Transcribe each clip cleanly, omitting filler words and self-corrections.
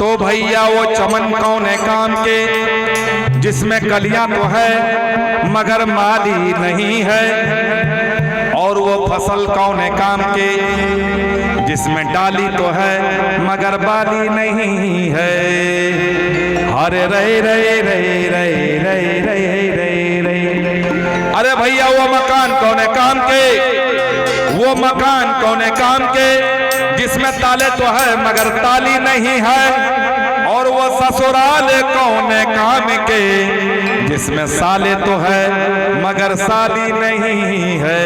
तो भैया वो चमन कौन है काम के जिसमें कलियां तो है मगर माली नहीं है, और वो फसल कौन है काम के जिसमें डाली तो है मगर बाली नहीं है। अरे रे रे रे रे रे रे रे रे, अरे भैया वो मकान कौन है काम के, वो मकान कौन है काम के जिसमें ताले तो है मगर ताली नहीं है, और वो ससुराल कौन है काम के जिसमें साले तो है मगर साली नहीं है।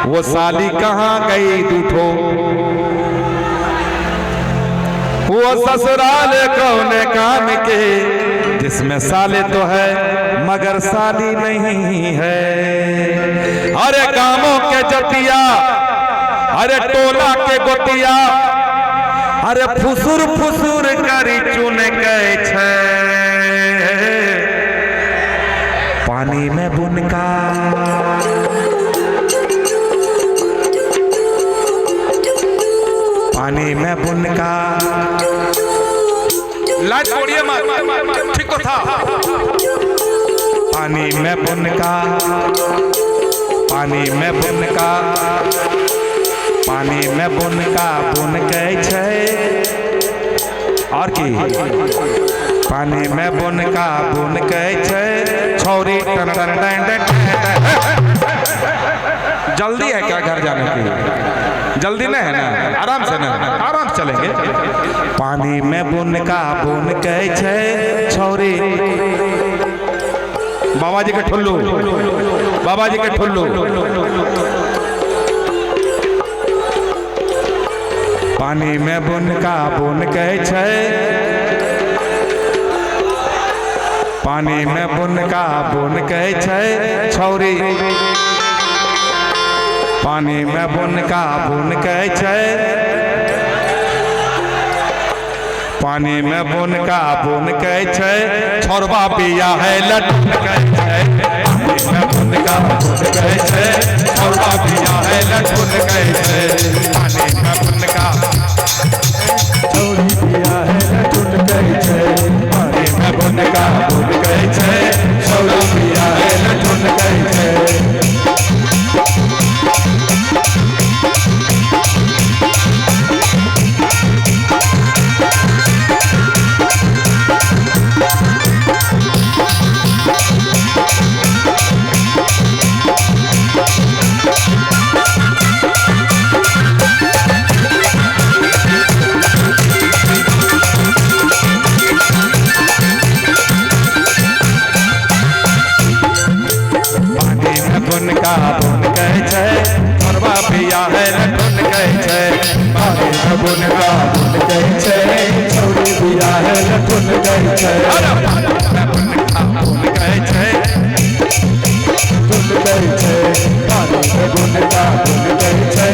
वो साली कहाँ गई दूठो, वो ससुराल कौन है काम के जिसमें साले तो है मगर साली नहीं है। अरे गांवों के जतिया, अरे टोला के गोतिया, अरे फुसुर फुसुर करी चुन गए छे पानी में बुनका, पानी में बुनका। लाइट छोड़िए मत, ठीक को था। पानी में बुनका, पानी में बुनका, पानी में बुनका बुन गए छे, और की पानी में बुनका बुन गए छे छौरी टन टन टन टन। जल्दी है क्या घर जाने की? जल्दी नहीं है ना, आराम से ना, आराम से चलेंगे। पानी में बुनका बुन गए छे छौरी, बाबा जी के ठुल्लू, बाबा जी के ठुल्लू। पानी में बुनका बुन गए छे, पानी में बुनका बुन गए छे छौरी, पानी में बुनका बुन गए छे, पानी में बुनका बुन गए छे छोरबा पिया है लटक गए छे, पानी में बुनका बुन गए छे छोरबा पिया है लटक गए छे, पानी में बुनका छोरी पिया है लटक गए छे, पानी में बुनका बुन गए छे छोरी पिया है लटक गए छे। बुनका बुन गए छे छोरबा पिया है लटक गए छे, पानी में बुनका बुन गए छे छोरी पिया है लटक गए छे, बुनका बुन गए छे बुन गए छे, पानी में बुनका बुन गए छे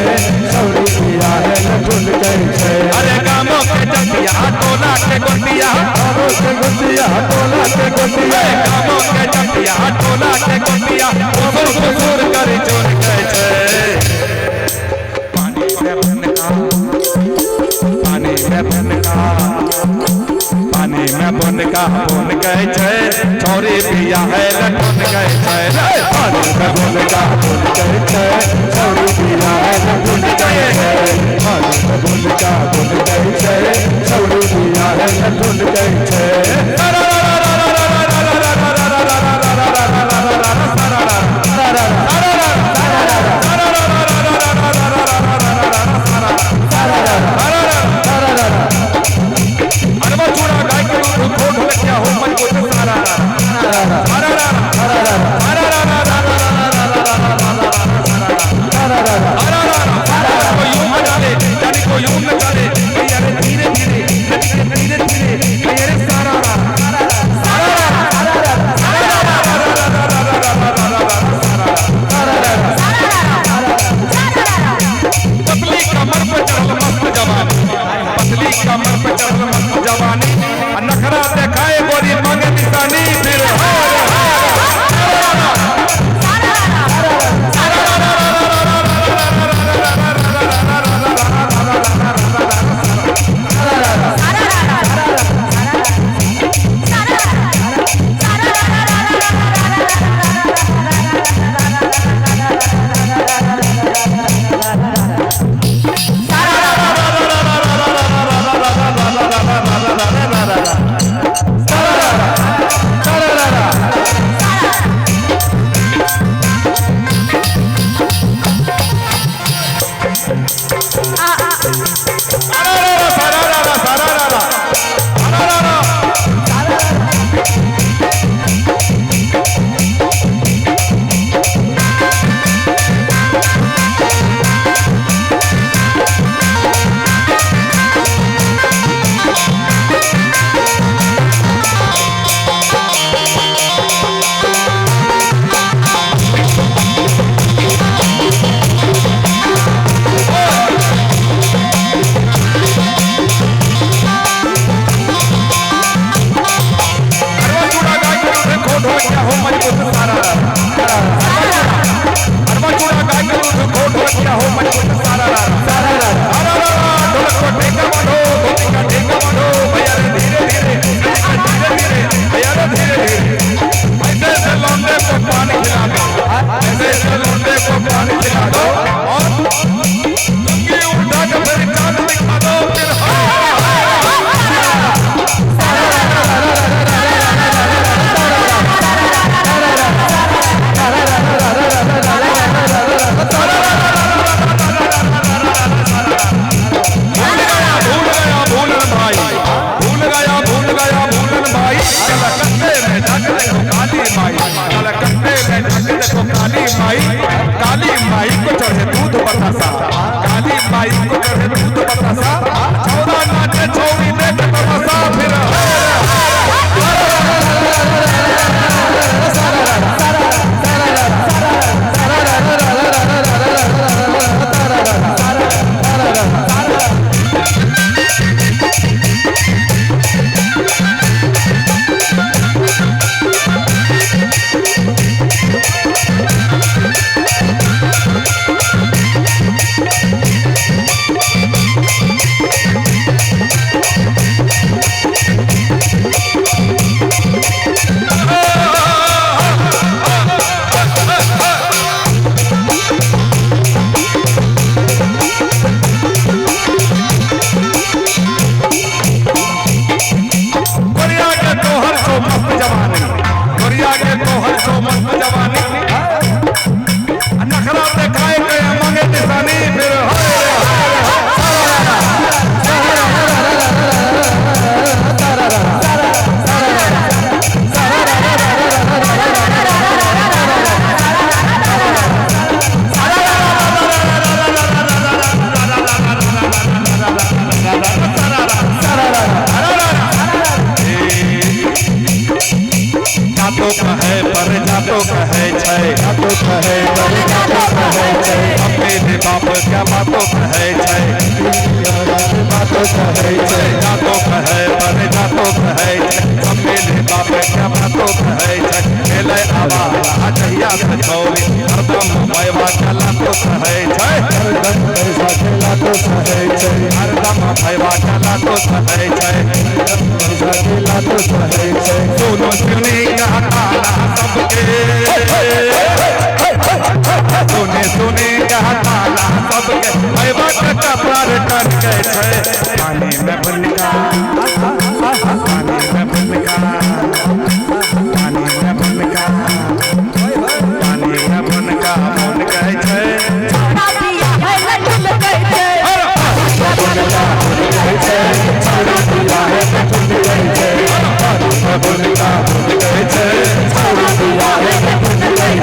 छोरी पिया है लटक गए छे। अरे गामों के जतिया टोला के गोतिया, गामों के गोतिया टोला के गोतिया, गामों के जतिया टोला के गोतिया फुसुर फुसुर करी चुन गए छे पानी में बुनका, पानी में बुनका, पानी में बुनका बुन गए छे छोरी पिया है लटक गए छे, पानी में बुनका बुन गए छे छोरी पिया है लटक गए छे, पानी में बुनका बुन गए छे छोरी पिया है लटक गए छे। जातो कहे बड़े जातो कहे बड़े जातो कहे सब मेले बाप क्या बातो कहे मेले आवाज अजहिया से छोरी हरदम भैया चला तो कहे हरदम पैसा खेला तो कहे हरदम भैया चला तो कहे पैसा खेला तो कहे सुनो सुनी कहताना सबके सुने सुने कहताना सबके भैया के कपड़ा टन गए पानी में बनका पानी में बनका पानी में बनका पानी में बनका मन कहे छोड़ा दिया है लड्डू कहे छोड़ा दिया है कुंड गए बनका कहे छोड़ा दिया है कुंड गए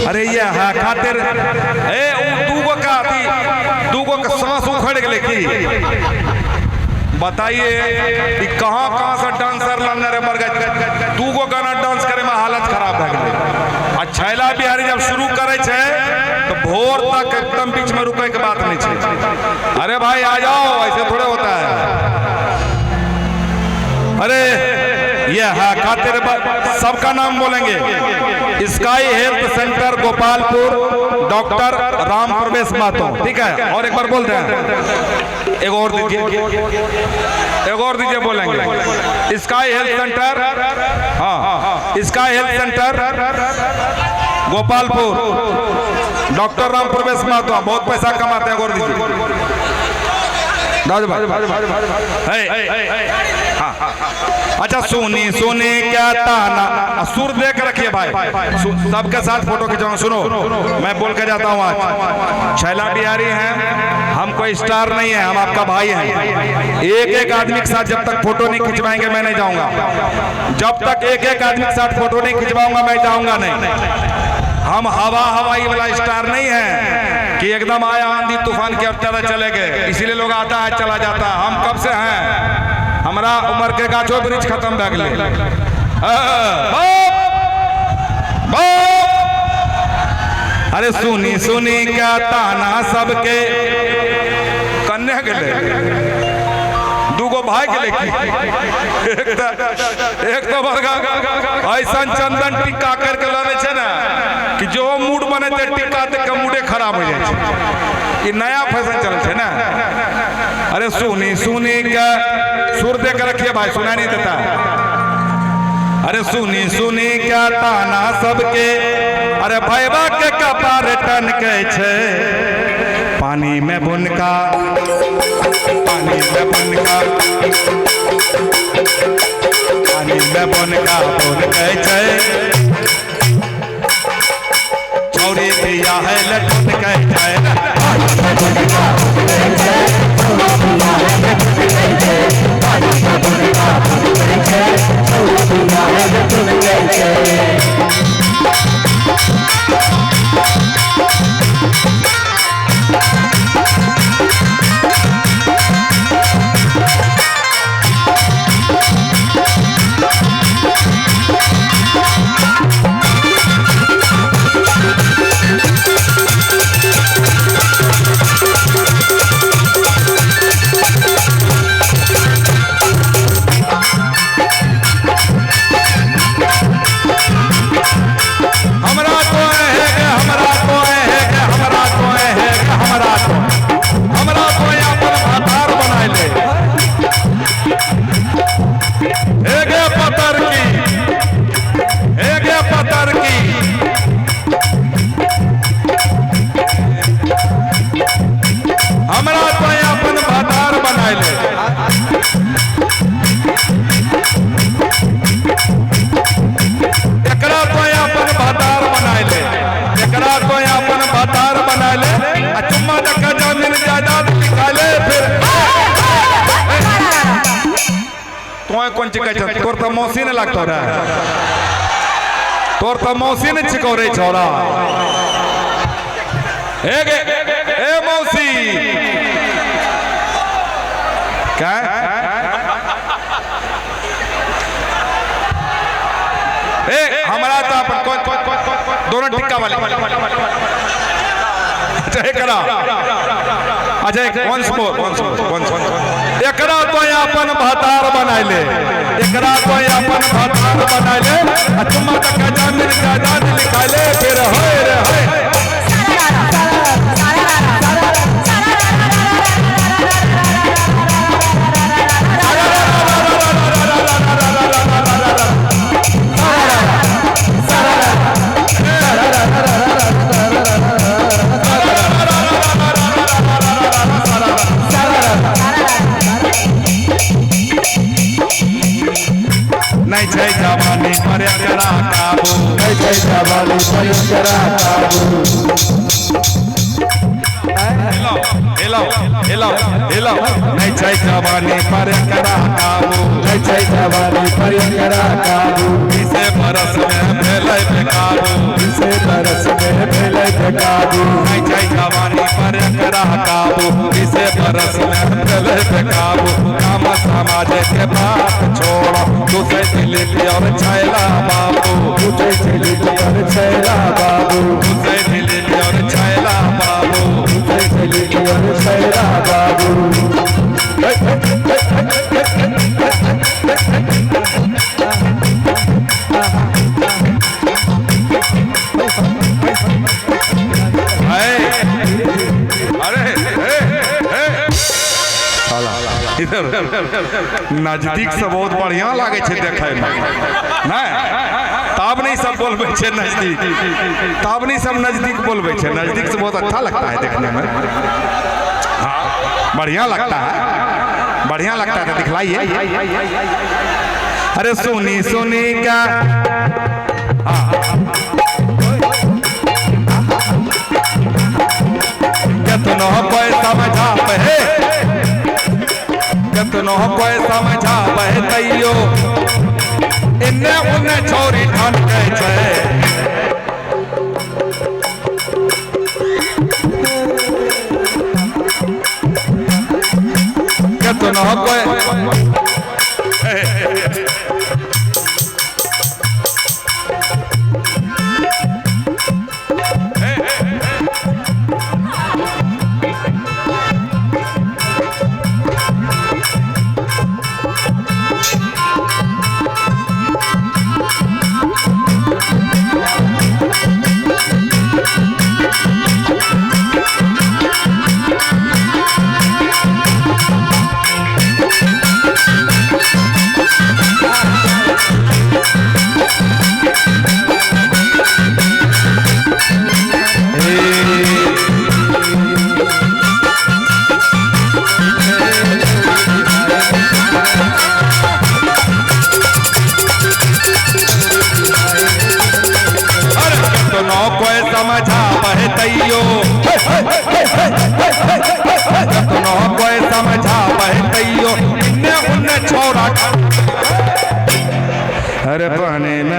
अरे ये हा खातिर ए दूगो का थी दूगो का सांस उखड़ गए की बताइए कि कहाँ कहाँ से डांसर लाने रे मर गए दूगो गाना डांस करे में हालत खराब है गई। और छैला बिहारी जब शुरू करे छे तो भोर तक एकदम बीच में रुके के बात नहीं छे। अरे भाई आ जाओ, ऐसे थोड़े होता है। अरे ये है खातिर सबका नाम बोलेंगे। Sky health centre Gopalpur, doctor Ram प्रवेश मातो, ठीक है। और एक बार बोल रहे हैं, एक और दीजिए, एक और दीजिए, बोलेंगे स्काई हेल्थ सेंटर। हाँ, sky health centre Gopalpur, doctor Ram प्रवेश मातो, बहुत पैसा कमाते हैं। और दीजिए अच्छा। सुनी सुनी क्या ताना, सुर देख रखिए भाई, सबके साथ फोटो खिंचवाऊं। सुनो, मैं बोल के जाता हूँ। आज छैला बिहारी हैं, हम कोई स्टार नहीं है, हम आपका भाई हैं। एक एक आदमी के साथ जब तक फोटो नहीं खिंचवाएंगे मैं नहीं जाऊंगा। जब तक एक एक आदमी के साथ फोटो नहीं खिंचवाऊंगा मैं जाऊंगा नहीं। हम हवाई वाला स्टार नहीं है कि एकदम आया आंधी तूफान की तरह चले गए, इसीलिए लोग आता है चला जाता है। हम कब से हैं, हमारा उम्र के गाछो वृक्ष खत्म भे गए। अरे सुनी सुनी क्या ताना सबके कन्या गले, दूगो भाई के लेके एक तो बरगा ऐसा चंदन टिक्का करके लाने छे ना कि जो मूड बने थे टिक्का तक मूडे खराब हो जाए। ये नया फैशन चल छे ना। अरे सुनी सुनी क्या सुर दे कर रखिए भाई, सुना नहीं देता। अरे सुनी सुनी क्या ताना सबके, अरे भैबा के कपार टन के छे। पानी में बुनका, पानी में बुनका, पानी में बुनका बुन के छे। छौरी दिया है लटुन के छे। तोर तो मौसी ने लगता रहा, तोर तो मौसी ने छिकोरे छोड़ा। ए मौसी क्या ए हमारा तो अपन दोनों टिक्का वाले करा। अच्छा वंस मोर एकरा तो अपन भतार बनाइले, एकरा तो अपन भतार बनाइले। तुम तक जमीन जायदाद लिखाइले फिर होए रे होए। नहीं छै जवानी पर एकरा काबू, नहीं छै जवानी पर एकरा काबू। हेलो हेलो हेलो नहीं छै जवानी पर एकरा काबू, नहीं छै जवानी पर एकरा काबू। 20 बरस में भेलै बेकाबू, 20 बरस में भेलै बेकाबू। नहीं छै जवानी पर एकरा काबू, 20 बरस में भेलै बेकाबू। काम समाज के बात छोड़, दूसरे दिलीप और छैला बाबू, दूसरे दिलीप और छैला बाबू, दूसरे दिलीप और छैला बाबू, दूसरे दिलीप और छैला बाबू। नजदीक से बहुत बढ़िया लागे छे देखे में, नहीं तब नहीं सब बोलबे छे नजदीक, तब नहीं सब नजदीक बोलबे छे। नजदीक से बहुत अच्छा लगता है देखने में, हाँ बढ़िया लगता है, बढ़िया लगता है। दिखलाइए। अरे सुनी सुनी क्या कितनो पैसा में झाप है, कितनो कोई समझा बह तैयो इन्ने उन्ने छोरी ठान के छे। कितनो कोई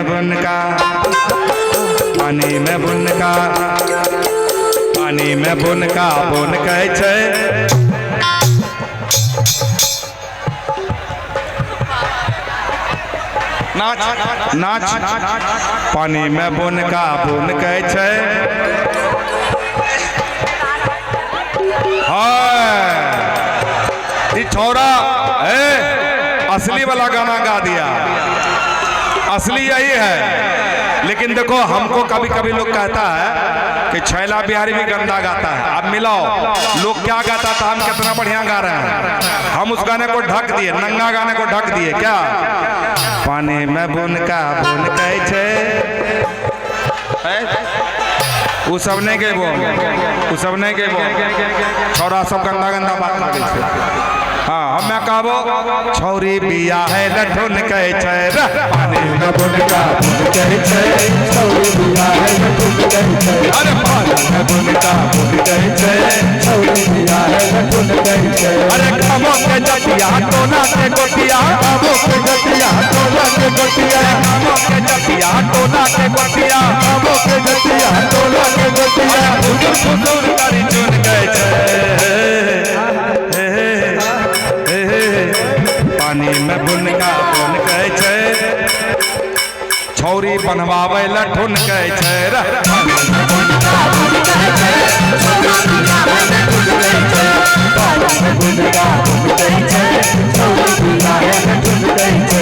बुनका, पानी में बुनका, पानी में बुनका बुन कहै छै। नाच नाच पानी में बुनका बुन कहै छै। ये छोरा असली वाला गाना गा दिया, असली यही है। लेकिन देखो हमको कभी कभी लोग कहता है कि छैला बिहारी भी गंदा गाता है। अब मिलाओ लोग क्या गाता था, हम कितना बढ़िया गा रहे हैं। हम उस गाने को ढक दिए, नंगा गाने को ढक दिए। क्या पानी में बुनका बुन कहै छै। उ सब नहीं गेबो, उ सब नहीं गेबो, छोरा सब गंदा गंदा बात करै छै। हाँ हमें कहबो छौरी बिया है लठुन कहै छै रे। पानी में बुनका बुन कहै छै, छौरी बिया है लठुन कहै छै। अरे पानी में बुनका बुन कहै छै, छौरी बिया है लठुन कहै छै। अरे खामो के जतिया टोला के गोटिया, खामो के जतिया टोला के गोटिया, खामो के जतिया टोला के गोटिया, खामो के जतिया टोला के गोटिया। फुदुर फुदुर करी चुन कहै छै। पानी में बुनका बुन कहै छै, छौरी बनवावे लठुन कहै छै रे। पानी में बुनका बुन कहै छै, छौरी बिया है लठुन कहै छै। पानी में बुनका बुन कहै छै, छौरी बिया है लठुन कहै छै।